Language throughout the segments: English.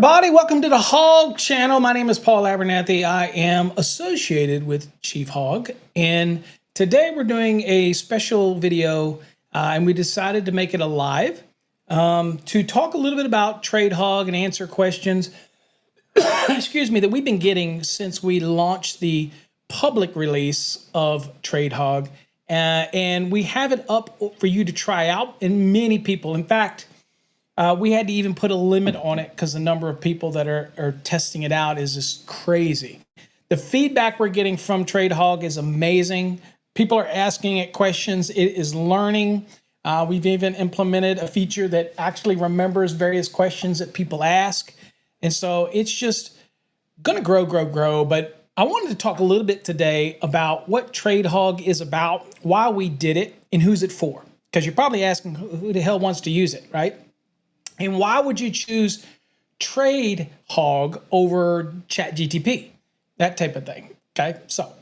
everybody. Welcome to the Hog channel. My name is Paul Abernathy. I am associated with Chief Hog, and today we're doing a special video, and we decided to make it a live to talk a little bit about TradeHog and answer questions, excuse me, that we've been getting since we launched the public release of TradeHog, and we have it up for you to try out, and many people, in fact, we had to even put a limit on it because the number of people that are testing it out is just crazy. The feedback we're getting from TradeHog is amazing. People are asking it questions. It is learning. We've even implemented a feature that actually remembers various questions that people ask. And so it's just going to grow. But I wanted to talk a little bit today about what TradeHog is about, why we did it, and who's it for. Because you're probably asking who the hell wants to use it, right? And why would you choose TradeHog over ChatGTP? That type of thing, okay? So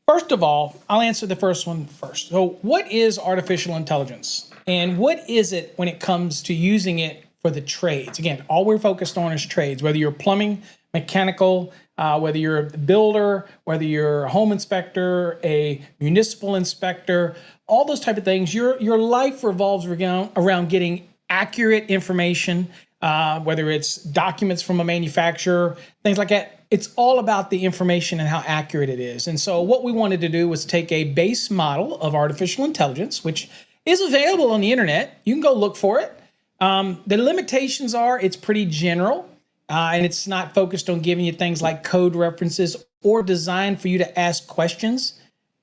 first of all, I'll answer the first one first. So what is artificial intelligence? And what is it when it comes to using it for the trades? Again, all we're focused on is trades, whether you're plumbing, mechanical, whether you're a builder, whether you're a home inspector, a municipal inspector, all those type of things. Your life revolves around getting accurate information, whether it's documents from a manufacturer, things like that. It's all about the information and how accurate it is. And so what we wanted to do was take a base model of artificial intelligence, which is available on the internet. You can go look for it. The limitations are it's pretty general, and it's not focused on giving you things like code references or designed for you to ask questions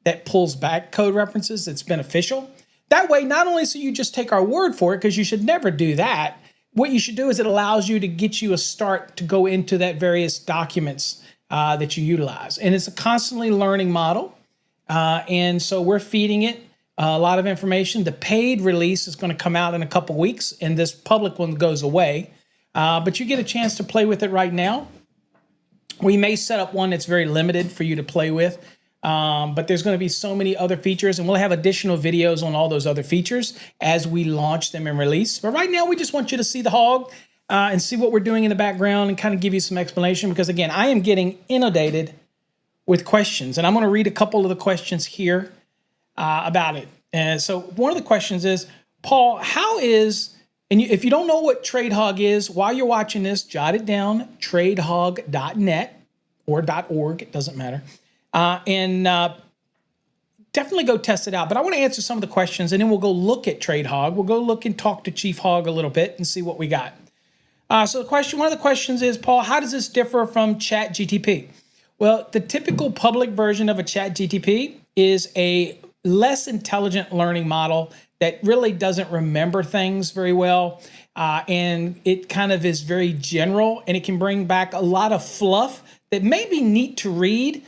that pulls back code references that's beneficial. That way, not only so you just take our word for it, because you should never do that, what you should do is it allows you to get you a start to go into that various documents that you utilize. And it's a constantly learning model. And so we're feeding it a lot of information. The paid release is going to come out in a couple weeks, and this public one goes away. But you get a chance to play with it right now. We may set up one that's very limited for you to play with. But there's going to be so many other features, and we'll have additional videos on all those other features as we launch them and release. But right now, we just want you to see the Hog and see what we're doing in the background and kind of give you some explanation, because again, I am getting inundated with questions, and I'm going to read a couple of the questions here about it. And so one of the questions is, Paul, how is, and if you don't know what TradeHog is, while you're watching this, jot it down, tradehog.net or .org, it doesn't matter. Definitely go test it out. But I want to answer some of the questions, and then we'll go look at TradeHog. We'll go look and talk to Chief Hog a little bit and see what we got. So one of the questions is, Paul, how does this differ from ChatGTP? Well, the typical public version of a ChatGTP is a less intelligent learning model that really doesn't remember things very well. And it kind of is very general, and it can bring back a lot of fluff that may be neat to read,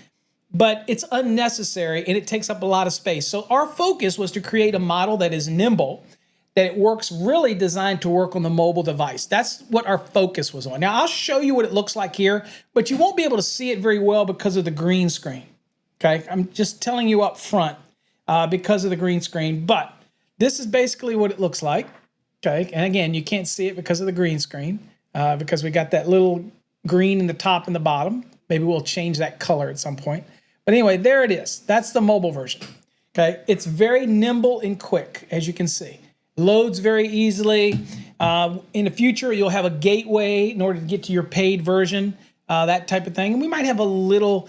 but it's unnecessary and it takes up a lot of space. So our focus was to create a model that is nimble, that it works really designed to work on the mobile device. That's what our focus was on. Now I'll show you what it looks like here, but you won't be able to see it very well because of the green screen. Okay, I'm just telling you up front because of the green screen, but this is basically what it looks like. Okay, and again, you can't see it because of the green screen because we got that little green in the top and the bottom. Maybe we'll change that color at some point. But anyway, there it is. That's the mobile version. Okay, it's very nimble and quick, as you can see. Loads very easily. In the future, you'll have a gateway in order to get to your paid version, that type of thing. And we might have a little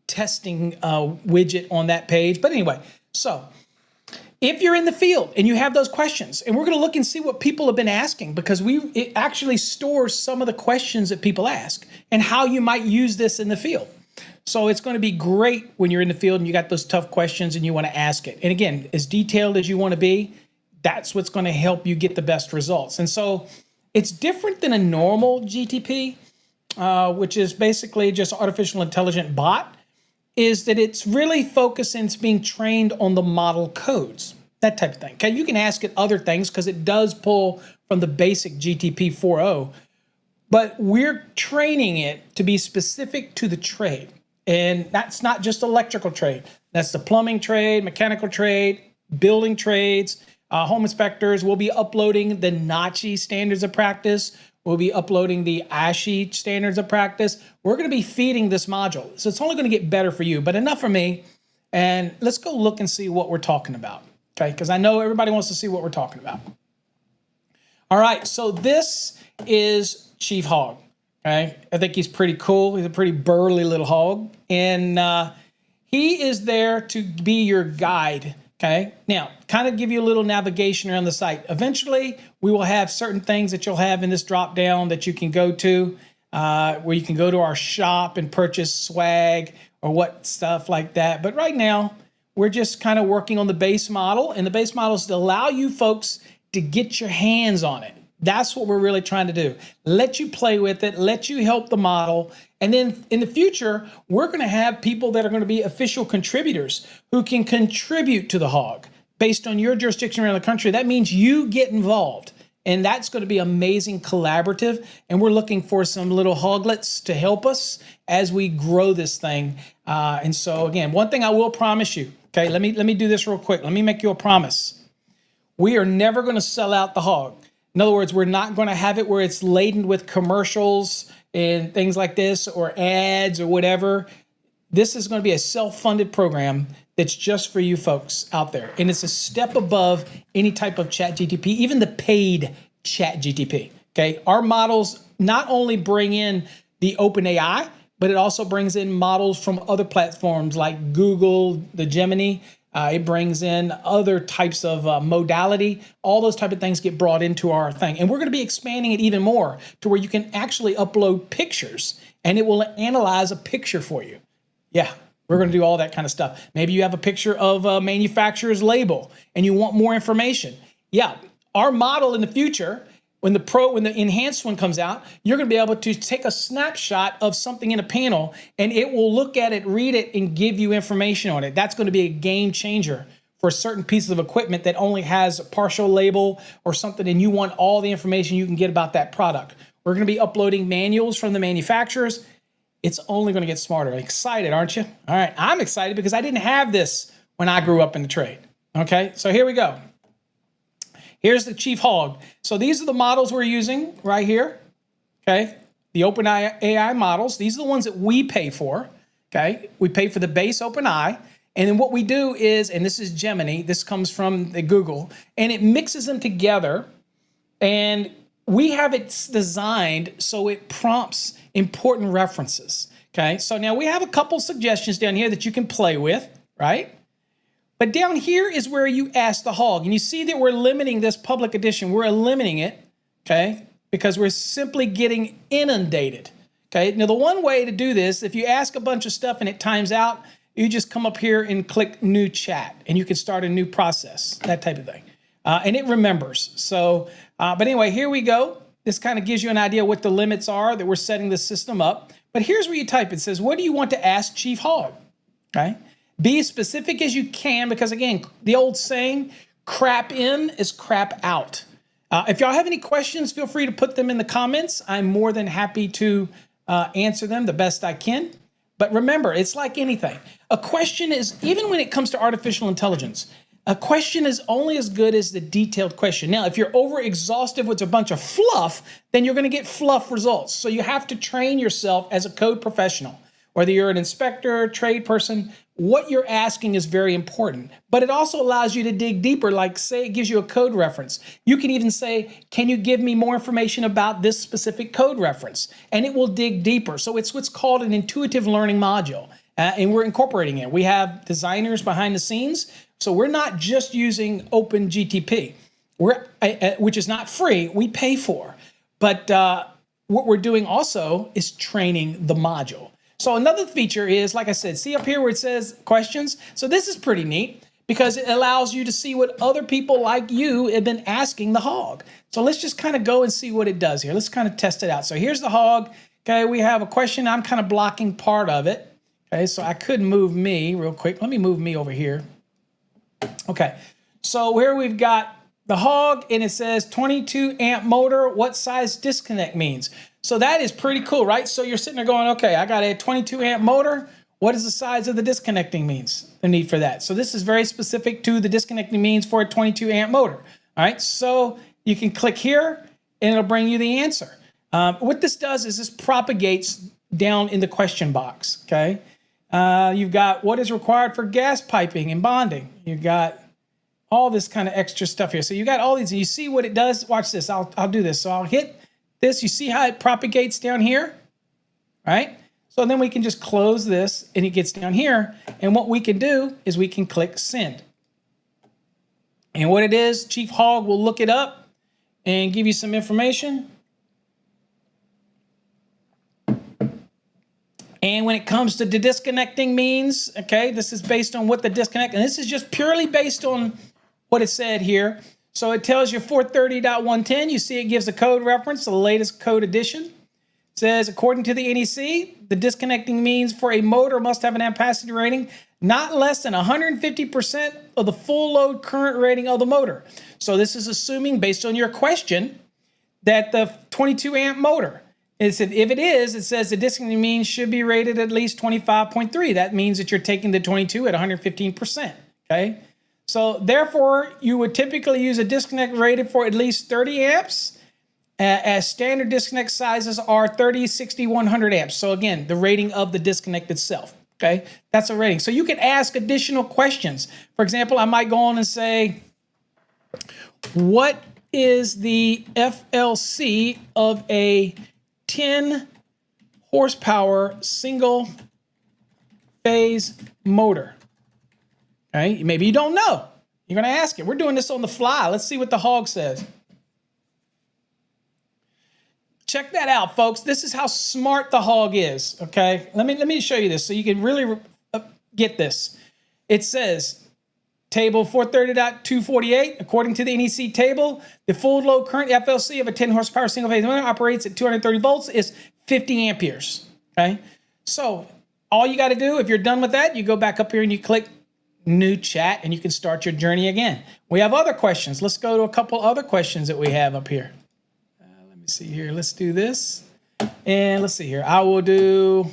testing widget on that page. But anyway, so if you're in the field and you have those questions, and we're going to look and see what people have been asking, because it actually stores some of the questions that people ask and how you might use this in the field. So it's going to be great when you're in the field and you got those tough questions and you want to ask it. And again, as detailed as you want to be, that's what's going to help you get the best results. And so it's different than a normal GTP, which is basically just artificial intelligent bot, is that it's really focused and it's being trained on the model codes, that type of thing. Okay, you can ask it other things because it does pull from the basic GTP 4.0, but we're training it to be specific to the trade. And that's not just electrical trade. That's the plumbing trade, mechanical trade, building trades, home inspectors. We'll be uploading the NACHI standards of practice. We'll be uploading the ASHI standards of practice. We're going to be feeding this module. So it's only going to get better for you, but enough for me. And let's go look and see what we're talking about. Okay, because I know everybody wants to see what we're talking about. All right, so this is Chief Hog. Okay, I think he's pretty cool. He's a pretty burly little hog. And he is there to be your guide. Okay, now kind of give you a little navigation around the site. Eventually, we will have certain things that you'll have in this drop down that you can go to, where you can go to our shop and purchase swag or what stuff like that. But right now, we're just kind of working on the base model, and the base model is to allow you folks to get your hands on it. That's what we're really trying to do. Let you play with it, let you help the model. And then in the future, we're going to have people that are going to be official contributors who can contribute to the hog based on your jurisdiction around the country. That means you get involved. And that's going to be amazing collaborative. And we're looking for some little hoglets to help us as we grow this thing. And so again, one thing I will promise you, okay, let me do this real quick. Let me make you a promise. We are never going to sell out the hog. In other words, we're not going to have it where it's laden with commercials and things like this or ads or whatever. This is going to be a self-funded program that's just for you folks out there. And it's a step above any type of chat GTP, even the paid chat GTP. Okay. Our models not only bring in the OpenAI, but it also brings in models from other platforms like Google, the Gemini. It brings in other types of modality. All those type of things get brought into our thing. And we're going to be expanding it even more to where you can actually upload pictures and it will analyze a picture for you. Yeah, we're going to do all that kind of stuff. Maybe you have a picture of a manufacturer's label and you want more information. Yeah, our model in the future, when the enhanced one comes out, you're going to be able to take a snapshot of something in a panel and it will look at it, read it, and give you information on it. That's going to be a game changer for certain pieces of equipment that only has a partial label or something, and you want all the information you can get about that product. We're going to be uploading manuals from the manufacturers. It's only going to get smarter. Excited, aren't you? All right, I'm excited because I didn't have this when I grew up in the trade. Okay, so here we go. Here's the Chief Hog. So these are the models we're using right here, okay? The OpenAI models. These are the ones that we pay for, okay? We pay for the base OpenAI. And then what we do is, and this is Gemini, this comes from the Google, and it mixes them together. And we have it designed so it prompts important references, okay? So now we have a couple suggestions down here that you can play with, right? But down here is where you ask the hog. And you see that we're limiting this public edition. We're limiting it, okay, because we're simply getting inundated, okay? Now, the one way to do this, if you ask a bunch of stuff and it times out, you just come up here and click New Chat, and you can start a new process, that type of thing. And it remembers. So, but anyway, here we go. This kind of gives you an idea what the limits are that we're setting the system up. But here's where you type. It says, what do you want to ask Chief Hog, okay? Be as specific as you can, because again, the old saying, crap in is crap out. If y'all have any questions, feel free to put them in the comments. I'm more than happy to answer them the best I can. But remember, it's like anything. A question is, even when it comes to artificial intelligence, a question is only as good as the detailed question. Now, if you're over exhaustive with a bunch of fluff, then you're going to get fluff results. So you have to train yourself as a code professional. Whether you're an inspector, trade person, what you're asking is very important. But it also allows you to dig deeper, like say it gives you a code reference. You can even say, can you give me more information about this specific code reference? And it will dig deeper. So it's what's called an intuitive learning module. And we're incorporating it. We have designers behind the scenes. So we're not just using OpenGTP, which is not free, we pay for. But what we're doing also is training the module. So another feature is, like I said, see up here where it says questions? So this is pretty neat because it allows you to see what other people like you have been asking the hog. So let's just kind of go and see what it does here. Let's kind of test it out. So here's the hog. Okay, we have a question. I'm kind of blocking part of it. Okay, so I could move me real quick. Let me move me over here. Okay, so here we've got the hog and it says 22 amp motor. What size disconnect means? So that is pretty cool, right? So you're sitting there going, okay, I got a 22 amp motor. What is the size of the disconnecting means? The need for that. So this is very specific to the disconnecting means for a 22 amp motor. All right, so you can click here and it'll bring you the answer. What this does is this propagates down in the question box, okay? You've got what is required for gas piping and bonding. You've got all this kind of extra stuff here. So you got all these, and you see what it does. Watch this. I'll do this. So I'll hit this. You see how it propagates down here, right? So then we can just close this, and it gets down here. And what we can do is we can click send. And what it is, Chief Hog will look it up and give you some information. And when it comes to the disconnecting means, okay, this is based on what the disconnect, and this is just purely based on what it said here. So it tells you 430.110. You see it gives a code reference, the latest code edition. It says, according to the NEC, the disconnecting means for a motor must have an ampacity rating not less than 150% of the full load current rating of the motor. So this is assuming, based on your question, that the 22 amp motor, it said if it is, it says the disconnecting means should be rated at least 25.3. That means that you're taking the 22 at 115%, okay? So therefore, you would typically use a disconnect rated for at least 30 amps, as standard disconnect sizes are 30, 60, 100 amps. So again, the rating of the disconnect itself, okay? That's a rating. So you can ask additional questions. For example, I might go on and say, what is the FLC of a 10 horsepower single phase motor? Okay, maybe you don't know. You're going to ask it. We're doing this on the fly. Let's see what the Hog says. Check that out, folks. This is how smart the Hog is. Okay, let me show you this so you can really get this. It says table 430.248. According to the NEC table, the full load current FLC of a 10 horsepower single phase motor operates at 230 volts is 50 amperes. Okay, so all you got to do, if you're done with that, you go back up here and you click new chat, and you can start your journey again. We have other questions. Let's go to a couple other questions that we have up here. Let me see here. Let's do this. And let's see here. I will do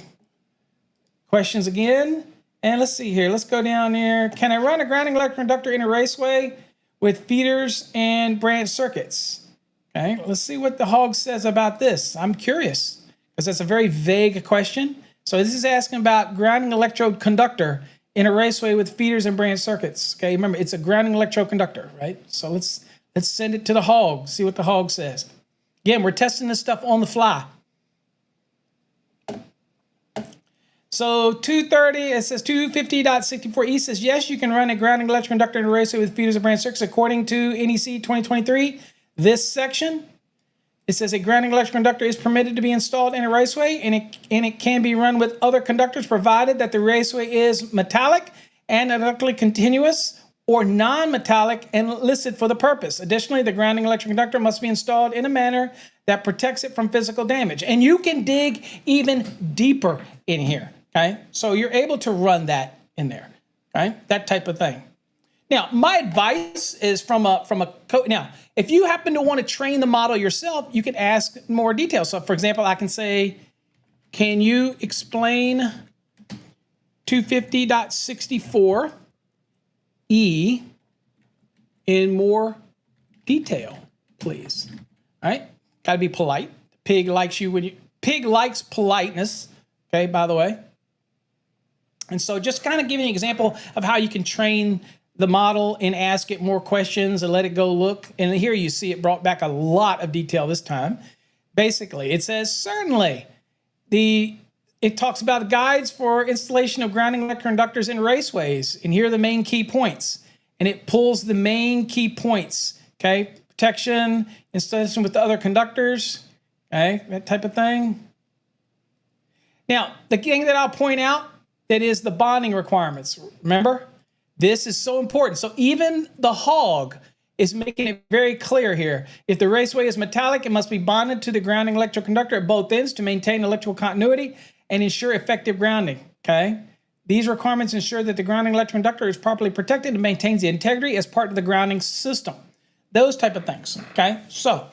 questions again. And let's see here. Let's go down here. Can I run a grounding electric conductor in a raceway with feeders and branch circuits? Okay, let's see what the Hog says about this. I'm curious because that's a very vague question. So this is asking about grounding electrode conductor in a raceway with feeders and branch circuits. Okay, remember, it's a grounding electrode conductor, right? So let's send it to the Hog, see what the Hog says. Again, we're testing this stuff on the fly. So 230, it says 250.64E says, yes, you can run a grounding electric conductor in a raceway with feeders and branch circuits. According to NEC 2023, this section, it says a grounding electric conductor is permitted to be installed in a raceway, and it can be run with other conductors provided that the raceway is metallic and electrically continuous or non-metallic and listed for the purpose. Additionally, the grounding electric conductor must be installed in a manner that protects it from physical damage. And you can dig even deeper in here, okay? So you're able to run that in there, okay? That type of thing. Now, my advice is from a now, if you happen to want to train the model yourself, you can ask more details. So, for example, I can say, can you explain 250.64E in more detail, please? All right, got to be polite. Pig likes you when you. Pig likes politeness. Okay, by the way. And so, just kind of giving an example of how you can train the model and ask it more questions and let it go look. And here you see it brought back a lot of detail this time. Basically, it says, certainly, it talks about guides for installation of grounding electric conductors in raceways. And here are the main key points. And it pulls the main key points, okay? Protection, installation with the other conductors, okay? That type of thing. Now, the thing that I'll point out that is the bonding requirements. Remember? This is so important. So even the Hog is making it very clear here. If the raceway is metallic, it must be bonded to the grounding electrical conductor at both ends to maintain electrical continuity and ensure effective grounding, okay? These requirements ensure that the grounding electrical conductor is properly protected and maintains the integrity as part of the grounding system. Those type of things, okay? So,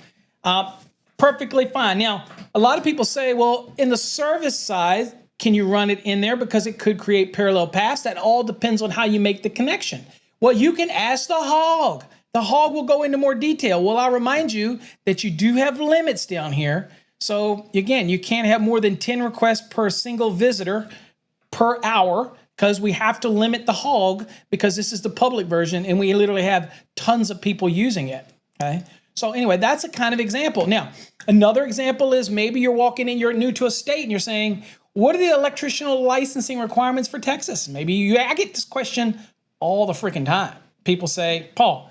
perfectly fine. Now, a lot of people say, well, in the service side, can you run it in there because it could create parallel paths? That all depends on how you make the connection. Well, you can ask the Hog. The Hog will go into more detail. Well, I'll remind you that you do have limits down here. So again, you can't have more than 10 requests per single visitor per hour because we have to limit the hog because this is the public version and we literally have tons of people using it, okay? So anyway, that's a kind of example. Now, another example is maybe you're walking in, you're new to a state and you're saying, what are the electrician licensing requirements for Texas? I get this question all the freaking time. People say, Paul,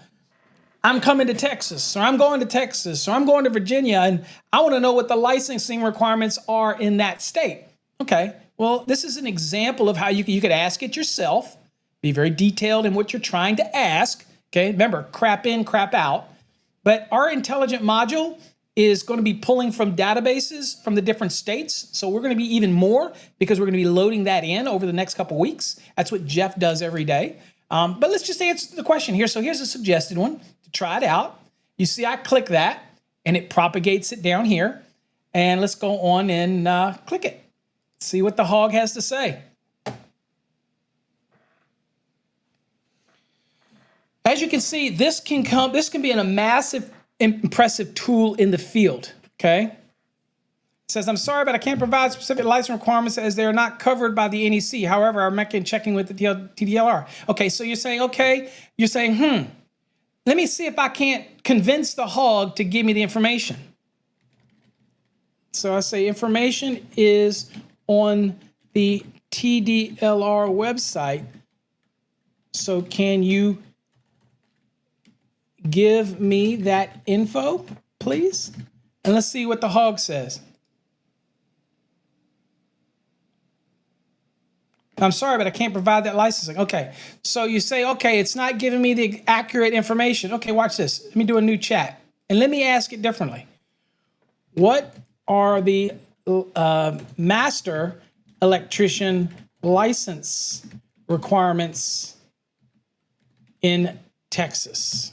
I'm coming to Texas, or I'm going to Texas, or I'm going to Virginia, and I want to know what the licensing requirements are in that state. Okay, well, this is an example of how you could ask it yourself, be very detailed in what you're trying to ask. Okay, remember, crap in, crap out. But our intelligent module is going to be pulling from databases from the different states. So we're going to be even more because we're going to be loading that in over the next couple of weeks. That's what Jeff does every day. But let's just answer the question here. So here's a suggested one to try it out. You see, I click that and it propagates it down here. And let's go on and click it. See what the hog has to say. As you can see, this can be a massive, impressive tool in the field, okay? It says, I'm sorry, but I can't provide specific license requirements as they are not covered by the NEC. However, I'm making checking with the TDLR. Okay, so you're saying, let me see if I can't convince the hog to give me the information. So I say information is on the TDLR website. So can you give me that info, please? And let's see what the hog says. I'm sorry, but I can't provide that licensing. Okay, so you say, okay, it's not giving me the accurate information. Okay, watch this. Let me do a new chat. And let me ask it differently. What are the master electrician license requirements in Texas?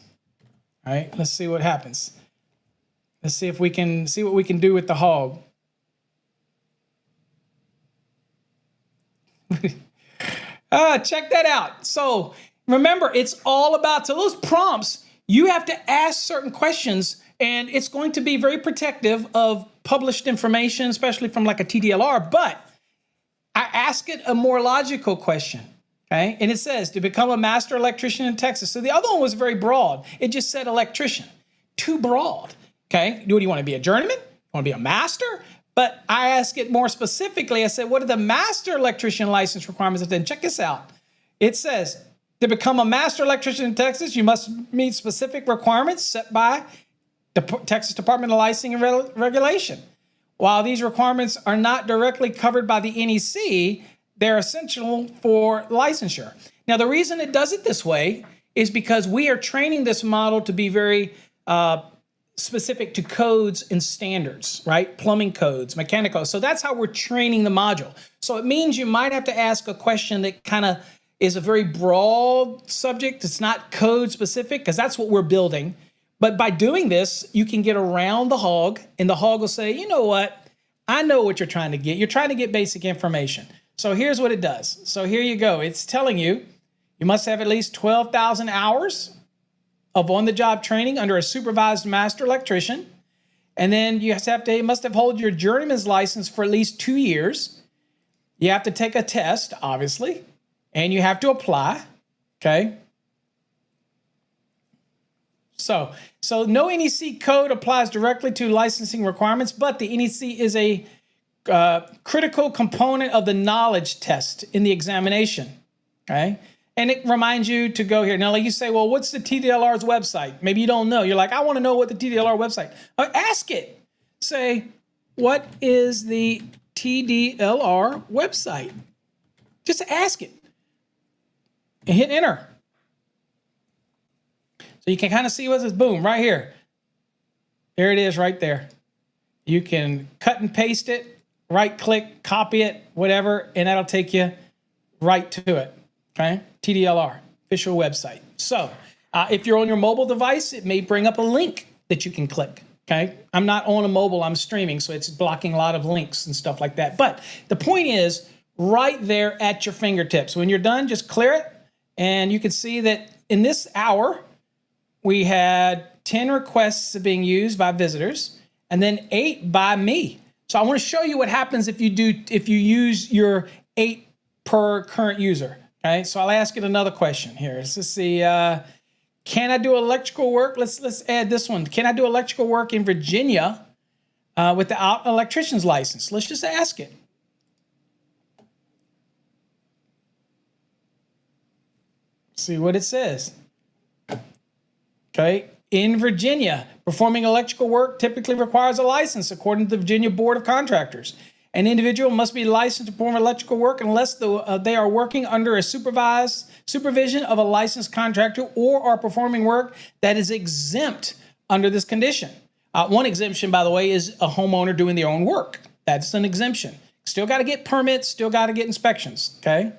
All right, let's see what happens. Let's see if we can see what we can do with the hog. Check that out. So remember, it's all about, so those prompts, you have to ask certain questions and it's going to be very protective of published information, especially from like a TDLR, but I ask it a more logical question. Okay, and it says to become a master electrician in Texas. So the other one was very broad. It just said electrician, too broad. Okay, do you want to be a journeyman? Want to be a master? But I ask it more specifically. I said, what are the master electrician license requirements? And then check this out. It says to become a master electrician in Texas, you must meet specific requirements set by the Texas Department of Licensing and Regulation. While these requirements are not directly covered by the NEC, they're essential for licensure. Now, the reason it does it this way is because we are training this model to be very specific to codes and standards, right? Plumbing codes, mechanical. So that's how we're training the module. So it means you might have to ask a question that kind of is a very broad subject. It's not code specific because that's what we're building. But by doing this, you can get around the hog and the hog will say, you know what? I know what you're trying to get. You're trying to get basic information. So here's what it does. So here you go. It's telling you, you must have at least 12,000 hours of on-the-job training under a supervised master electrician. And then you must have held your journeyman's license for at least 2 years. You have to take a test, obviously, and you have to apply, okay? So no NEC code applies directly to licensing requirements, but the NEC is a critical component of the knowledge test in the examination, okay? And it reminds you to go here. Now, like you say, well, what's the TDLR's website? Maybe you don't know. You're like, I want to know what the TDLR website. Ask it. Say, what is the TDLR website? Just ask it. And hit enter. So you can kind of see what this, boom, right here. There it is right there. You can cut and paste it, right click, copy it, whatever, and that'll take you right to it. Okay, TDLR, official website. So if you're on your mobile device, it may bring up a link that you can click. Okay, I'm not on a mobile, I'm streaming, so it's blocking a lot of links and stuff like that. But the point is, right there at your fingertips. When you're done, just clear it, and you can see that in this hour, we had 10 requests being used by visitors, and then 8 by me. So I want to show you what happens if you use your 8 per current user. Okay, so I'll ask it another question here. Let's see. Can I do electrical work? Let's add this one. Can I do electrical work in Virginia without an electrician's license? Let's just ask it. See what it says. Okay, in Virginia, performing electrical work typically requires a license according to the Virginia Board of Contractors. An individual must be licensed to perform electrical work unless they are working under a supervision of a licensed contractor or are performing work that is exempt under this condition. One exemption, by the way, is a homeowner doing their own work. That's an exemption. Still got to get permits, still got to get inspections, okay?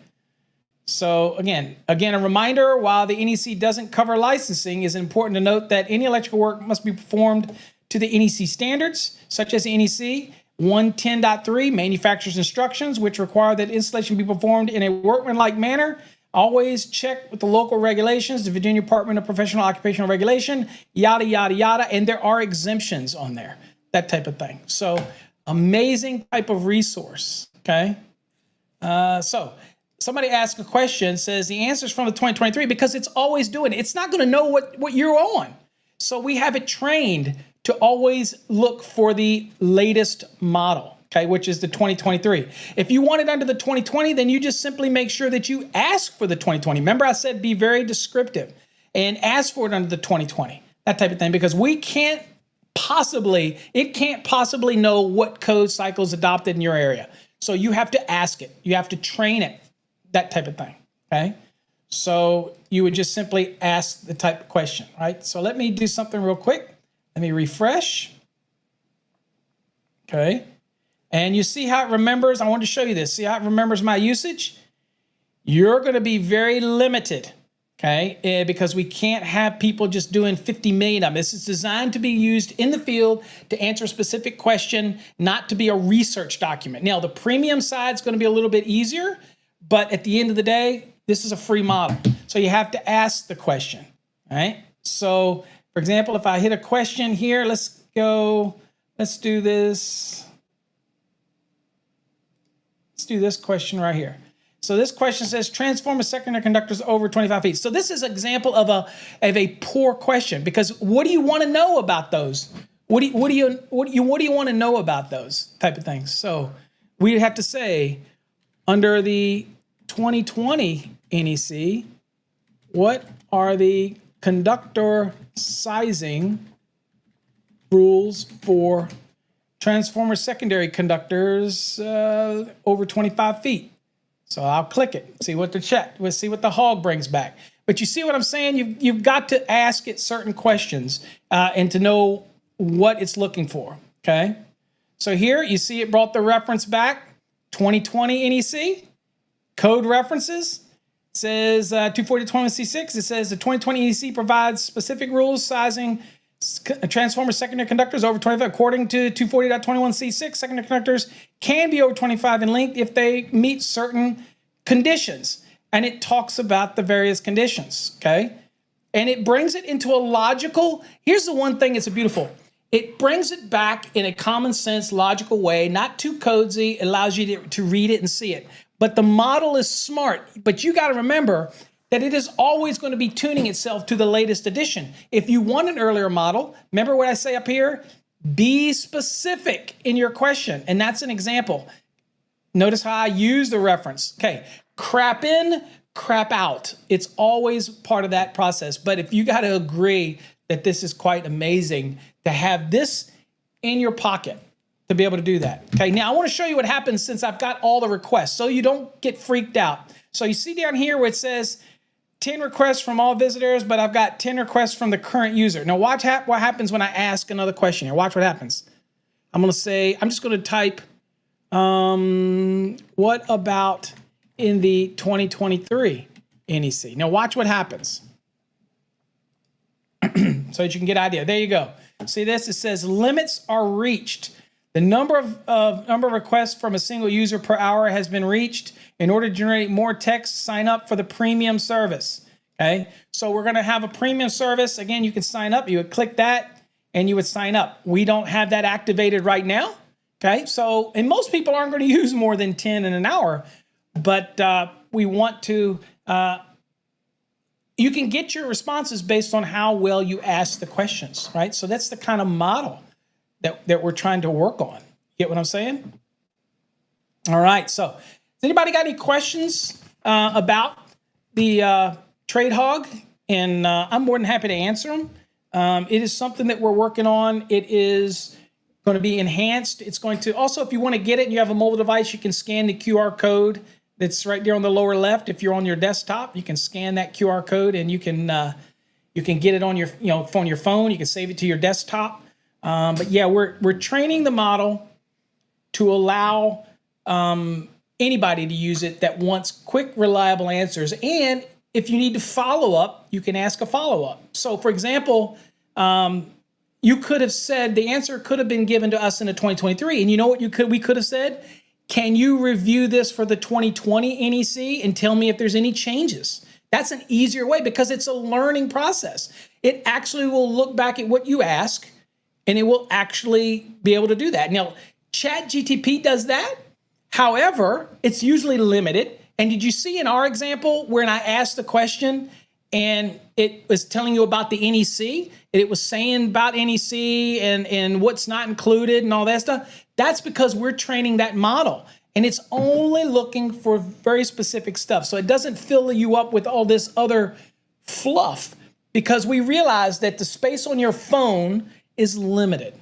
So again, a reminder, while the NEC doesn't cover licensing, it's important to note that any electrical work must be performed to the NEC standards, such as the NEC 110.3 manufacturer's instructions, which require that installation be performed in a workmanlike manner. Always check with the local regulations, the Virginia Department of Professional Occupational Regulation, yada, yada, yada. And there are exemptions on there, that type of thing. So amazing type of resource, okay? So somebody asked a question, says the answer's from the 2023 because it's always doing it. It's not going to know what you're on. So we have it trained to always look for the latest model, okay, which is the 2023. If you want it under the 2020, then you just simply make sure that you ask for the 2020. Remember I said be very descriptive and ask for it under the 2020, that type of thing, because it can't possibly know what code cycle is adopted in your area. So you have to ask it. You have to train it, that type of thing, okay? So you would just simply ask the type of question, right? So let me do something real quick. Let me refresh. Okay. And you see how it remembers? I want to show you this. See how it remembers my usage? You're going to be very limited, okay? Because we can't have people just doing 50 million of them. This is designed to be used in the field to answer a specific question, not to be a research document. Now, the premium side is going to be a little bit easier, but at the end of the day, this is a free model. So you have to ask the question, right? So, for example, if I hit a question here, let's do this. Let's do this question right here. So this question says, transformer secondary conductors over 25 feet. So this is an example of a poor question, because what do you want to know about those? What do you want to know about those type of things? So we have to say, under the 2020 NEC, what are the conductor sizing rules for transformer secondary conductors over 25 feet? So I'll click it, see what the check, we'll see what the hog brings back. But you see what I'm saying? You've got to ask it certain questions and to know what it's looking for, okay? So here you see it brought the reference back, 2020 NEC, code references. It says 240.21c6, it says the 2020 NEC provides specific rules sizing transformer secondary conductors over 25. According to 240.21c6, secondary conductors can be over 25 in length if they meet certain conditions. And it talks about the various conditions, okay? And it brings it into a logical, here's the one thing that's beautiful. It brings it back in a common sense, logical way, not too cozy. It allows you to read it and see it. But the model is smart. But you got to remember that it is always going to be tuning itself to the latest edition. If you want an earlier model, remember what I say up here? Be specific in your question. And that's an example. Notice how I use the reference. Okay, crap in, crap out. It's always part of that process. But if you got to agree that this is quite amazing to have this in your pocket to be able to do that. Okay, now I want to show you what happens since I've got all the requests so you don't get freaked out. So you see down here where it says 10 requests from all visitors, but I've got 10 requests from the current user. Now watch what happens when I ask another question here. Watch what happens. I'm going to say, I'm just going to type, what about in the 2023 NEC? Now watch what happens. So that you can get an idea. There you go. See this? It says limits are reached. The number of requests from a single user per hour has been reached. In order to generate more text, sign up for the premium service. Okay, so we're going to have a premium service. Again, you can sign up. You would click that, and you would sign up. We don't have that activated right now. Okay, so, and most people aren't going to use more than 10 in an hour, but we want to, you can get your responses based on how well you ask the questions, right? So that's the kind of model that we're trying to work on. Get what I'm saying? All right, so has anybody got any questions about the TradeHog? And I'm more than happy to answer them. It is something that we're working on. It is going to be enhanced. It's going to also, if you want to get it and you have a mobile device, you can scan the QR code that's right there on the lower left. If you're on your desktop, you can scan that QR code and you can get it on your your phone. You can save it to your desktop. But yeah, we're training the model to allow anybody to use it that wants quick, reliable answers. And if you need to follow up, you can ask a follow up. So, for example, you could have said the answer could have been given to us in the 2023, and you know what we could have said? Can you review this for the 2020 NEC and tell me if there's any changes? That's an easier way because it's a learning process. It actually will look back at what you ask, and it will actually be able to do that. Now, ChatGTP does that. However, it's usually limited. And did you see in our example when I asked the question and it was telling you about the NEC, and it was saying about NEC and what's not included and all that stuff? That's because we're training that model, and it's only looking for very specific stuff. So it doesn't fill you up with all this other fluff because we realize that the space on your phone is limited.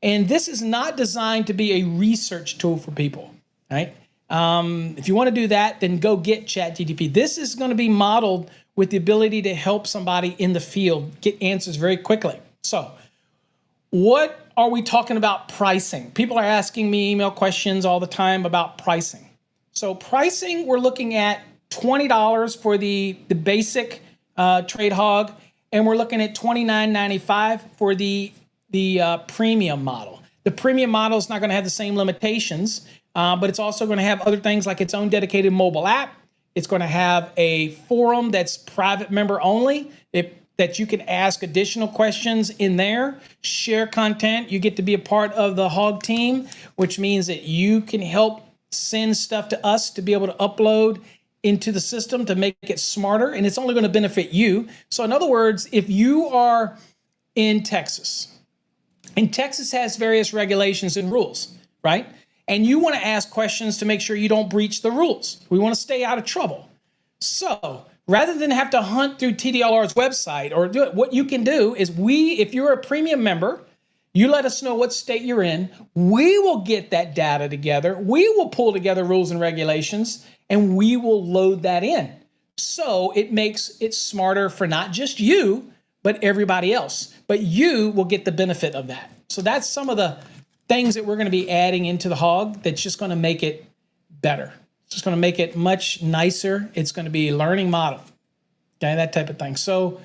And this is not designed to be a research tool for people, right? If you want to do that, then go get ChatGTP. This is going to be modeled with the ability to help somebody in the field get answers very quickly. So what are we talking about pricing? People are asking me email questions all the time about pricing. So pricing, we're looking at $20 for the basic TradeHog, and we're looking at $29.95 for the premium model. The premium model is not going to have the same limitations, but it's also going to have other things like its own dedicated mobile app. It's going to have a forum that's private member only, that you can ask additional questions in there, share content. You get to be a part of the Hog team, which means that you can help send stuff to us to be able to upload into the system to make it smarter, and it's only going to benefit you. So in other words, if you are in Texas, and Texas has various regulations and rules, right? And you want to ask questions to make sure you don't breach the rules. We want to stay out of trouble. So rather than have to hunt through TDLR's website or do it, what you can do is if you're a premium member, you let us know what state you're in. We will get that data together. We will pull together rules and regulations, and we will load that in. So it makes it smarter for not just you, but everybody else. But you will get the benefit of that. So that's some of the things that we're going to be adding into the Hog that's just going to make it better. It's just going to make it much nicer. It's going to be a learning model, okay, that type of thing. So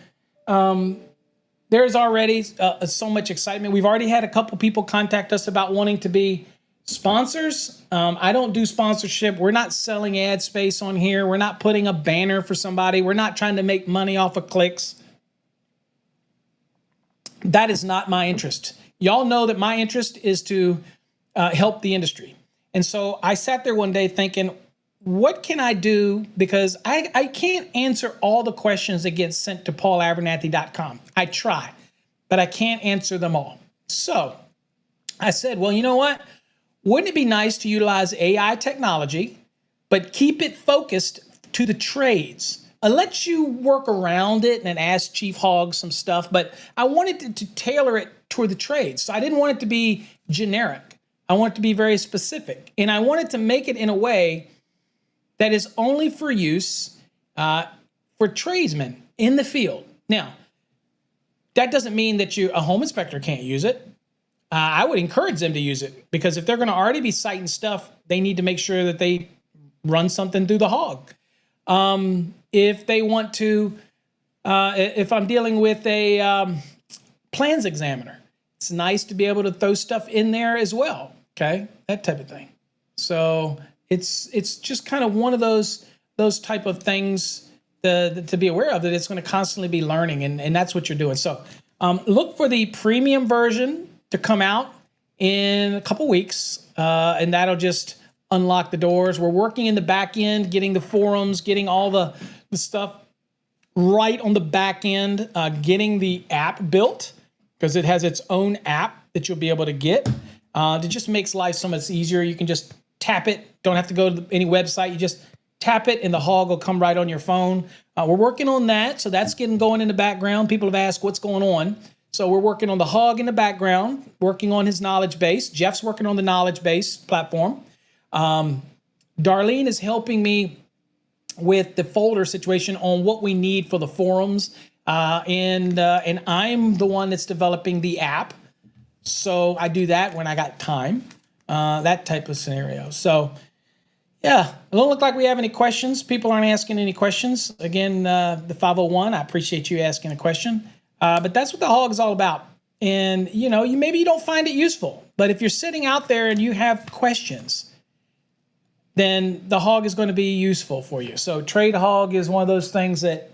there's already so much excitement. We've already had a couple people contact us about wanting to be sponsors. I don't do sponsorship. We're not selling ad space on here. We're not putting a banner for somebody. We're not trying to make money off of clicks. That is not my interest. Y'all know that my interest is to help the industry. And so I sat there one day thinking, what can I do? Because I can't answer all the questions that get sent to paulabernathy.com. I try, but I can't answer them all. So I said, well, you know what? Wouldn't it be nice to utilize AI technology, but keep it focused to the trades? I let you work around it and ask Chief Hog some stuff, but I wanted to tailor it toward the trades. So I didn't want it to be generic. I want it to be very specific. And I wanted to make it in a way that is only for use for tradesmen in the field. Now, that doesn't mean that a home inspector can't use it. I would encourage them to use it because if they're going to already be citing stuff, they need to make sure that they run something through the Hog. If they want to, if I'm dealing with a plans examiner, it's nice to be able to throw stuff in there as well. Okay, that type of thing. So it's just kind of one of those type of things to be aware of, that it's going to constantly be learning, and that's what you're doing. So Look for the premium version to come out in a couple weeks, and that'll just unlock the doors. We're working in the back end, getting the forums, getting all the stuff right on the back end, getting the app built, because it has its own app that you'll be able to get. It just makes life so much easier. You can just tap it. Don't have to go to any website. You just tap it and the hog will come right on your phone. We're working on that. So that's getting going in the background. People have asked what's going on. So we're working on the hog in the background, working on his knowledge base. Jeff's working on the knowledge base platform. Darlene is helping me with the folder situation on what we need for the forums. And I'm the one that's developing the app. So I do that when I got time, that type of scenario. So yeah, it don't look like we have any questions. People aren't asking any questions. Again, the 501, I appreciate you asking a question. But that's what the hog is all about. And maybe you don't find it useful, but if you're sitting out there and you have questions, then the hog is going to be useful for you. So TradeHog is one of those things that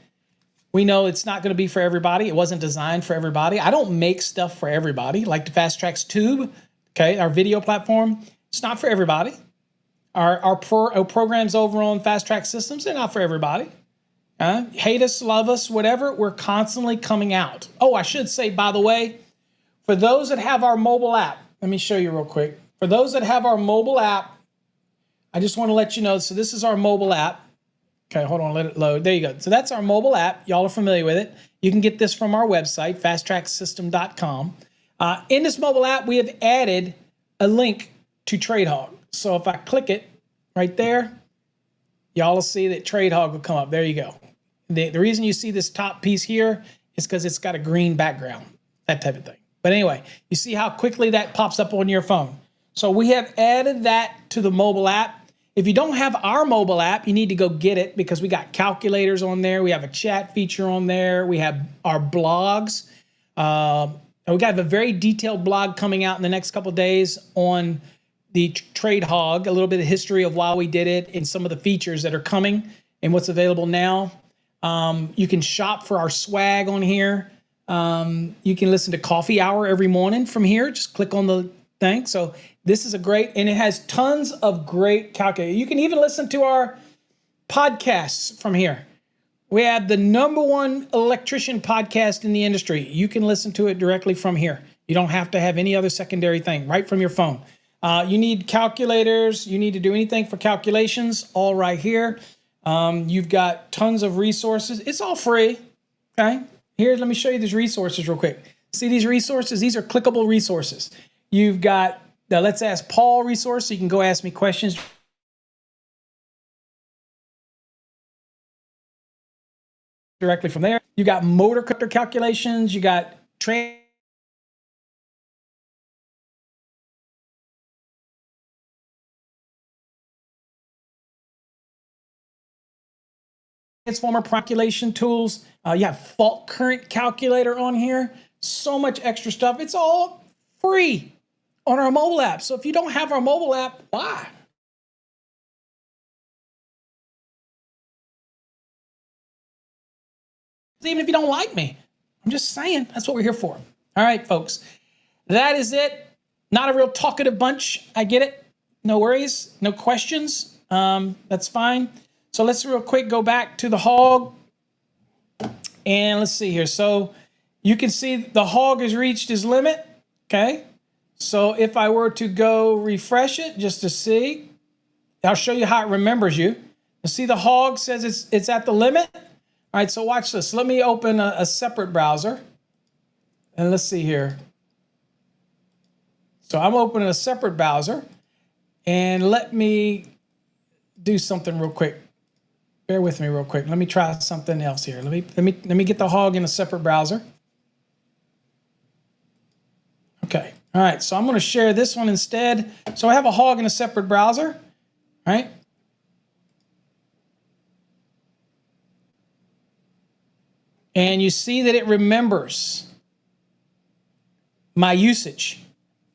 we know it's not going to be for everybody. It wasn't designed for everybody. I don't make stuff for everybody, like the Fast Tracks Tube, okay, our video platform. It's not for everybody. Our programs over on Fast Track Systems, they're not for everybody. Hate us, love us, whatever, we're constantly coming out. Oh, I should say, by the way, for those that have our mobile app, let me show you real quick. For those that have our mobile app, I just want to let you know, so this is our mobile app. Okay, hold on, let it load. There you go. So that's our mobile app. Y'all are familiar with it. You can get this from our website, fasttracksystem.com. In this mobile app, we have added a link to TradeHog. So if I click it right there, y'all will see that TradeHog will come up. There you go. The reason you see this top piece here is because it's got a green background, that type of thing. But anyway, you see how quickly that pops up on your phone. So we have added that to the mobile app. If you don't have our mobile app, you need to go get it because we got calculators on there. We have a chat feature on there. We have our blogs. We got a very detailed blog coming out in the next couple of days on the TradeHog, a little bit of history of why we did it and some of the features that are coming and what's available now. You can shop for our swag on here. You can listen to Coffee Hour every morning from here. Just click on the thing. So this is a great, and it has tons of great calculators. You can even listen to our podcasts from here. We have the #1 electrician podcast in the industry. You can listen to it directly from here. You don't have to have any other secondary thing, right from your phone. You need calculators. You need to do anything for calculations, all right here. You've got tons of resources. It's all free, okay? Here, let me show you these resources real quick. See these resources? These are clickable resources. You've got the Let's Ask Paul resource, so you can go ask me questions directly from there. You got motor cutter calculations. You got transformer calculation tools. You have fault current calculator on here. So much extra stuff. It's all free on our mobile app. So if you don't have our mobile app, why? Even if you don't like me, I'm just saying that's what we're here for. All right, folks, that is it. Not a real talkative bunch. I get it. No worries. No questions. That's fine. So let's real quick go back to the hog. And let's see here. So you can see the hog has reached his limit. Okay. So if I were to go refresh it just to see, I'll show you how it remembers you. You see the hog says it's at the limit. All right, so watch this. Let me open a separate browser. And let's see here. So I'm opening a separate browser. And let me do something real quick. Bear with me real quick. Let me try something else here. Let me get the hog in a separate browser. Okay. All right, so I'm going to share this one instead. So I have a hog in a separate browser, right? And you see that it remembers my usage,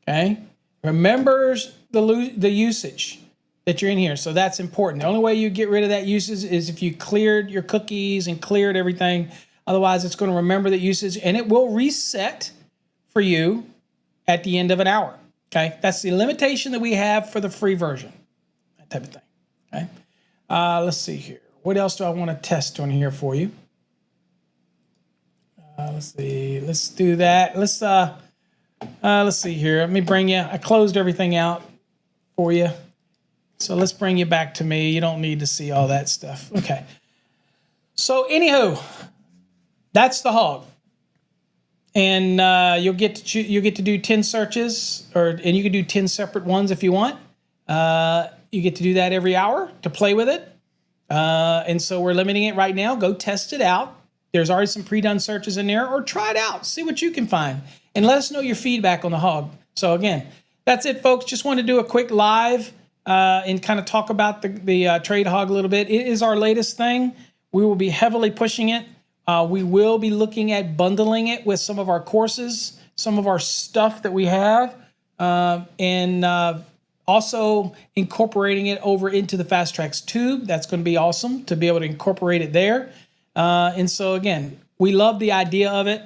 okay? Remembers the usage that you're in here. So that's important. The only way you get rid of that usage is if you cleared your cookies and cleared everything. Otherwise, it's going to remember the usage and it will reset for you at the end of an hour. Okay, that's the limitation that we have for the free version, that type of thing. Okay, let's see here. What else do I want to test on here for you? Let's see. Let's do that. Let's see here. Let me bring you. I closed everything out for you, so let's bring you back to me. You don't need to see all that stuff. Okay. So, anywho, that's the hog. And you'll get to do 10 searches, and you can do 10 separate ones if you want. You get to do that every hour to play with it. And so we're limiting it right now. Go test it out. There's already some pre-done searches in there, or try it out. See what you can find, and let us know your feedback on the hog. So again, that's it, folks. Just want to do a quick live and kind of talk about the TradeHog a little bit. It is our latest thing. We will be heavily pushing it. We will be looking at bundling it with some of our courses, some of our stuff that we have, and also incorporating it over into the Fast Tracks tube. That's going to be awesome to be able to incorporate it there. And so again, we love the idea of it,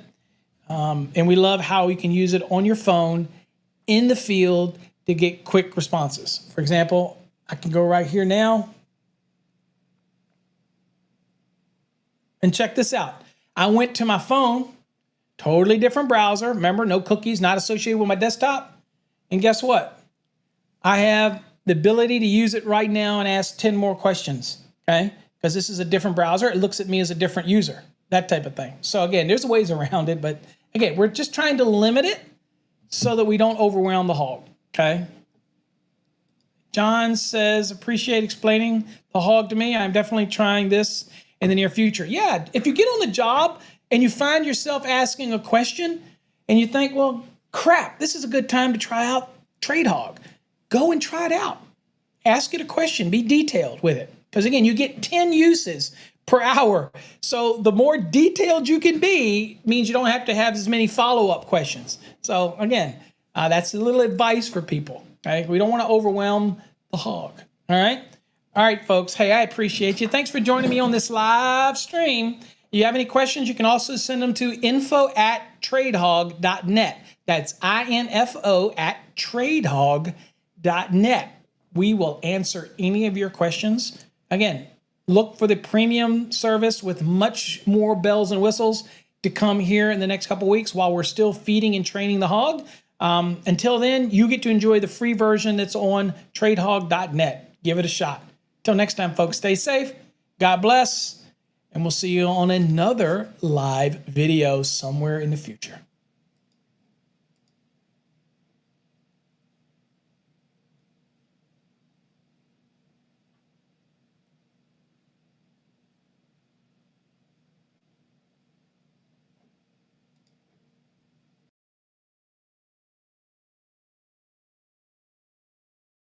and we love how you can use it on your phone in the field to get quick responses. For example, I can go right here now. And check this out. I went to my phone, totally different browser. Remember, no cookies, not associated with my desktop. And guess what? I have the ability to use it right now and ask 10 more questions, okay? Because this is a different browser. It looks at me as a different user, that type of thing. So again, there's ways around it, but again, we're just trying to limit it so that we don't overwhelm the hog, okay? John says, appreciate explaining the hog to me. I'm definitely trying this in the near future. Yeah, if you get on the job and you find yourself asking a question and you think, well, crap, this is a good time to try out TradeHog. Go and try it out. Ask it a question. Be detailed with it. Because again, you get 10 uses per hour. So the more detailed you can be means you don't have to have as many follow-up questions. So again, that's a little advice for people. Right? We don't want to overwhelm the hog. All right? All right, folks. Hey, I appreciate you. Thanks for joining me on this live stream. If you have any questions, you can also send them to info@tradehog.net. That's info@tradehog.net. We will answer any of your questions. Again, look for the premium service with much more bells and whistles to come here in the next couple weeks while we're still feeding and training the hog. Until then, you get to enjoy the free version that's on tradehog.net. Give it a shot. Till next time, folks, stay safe. God bless. And we'll see you on another live video somewhere in the future.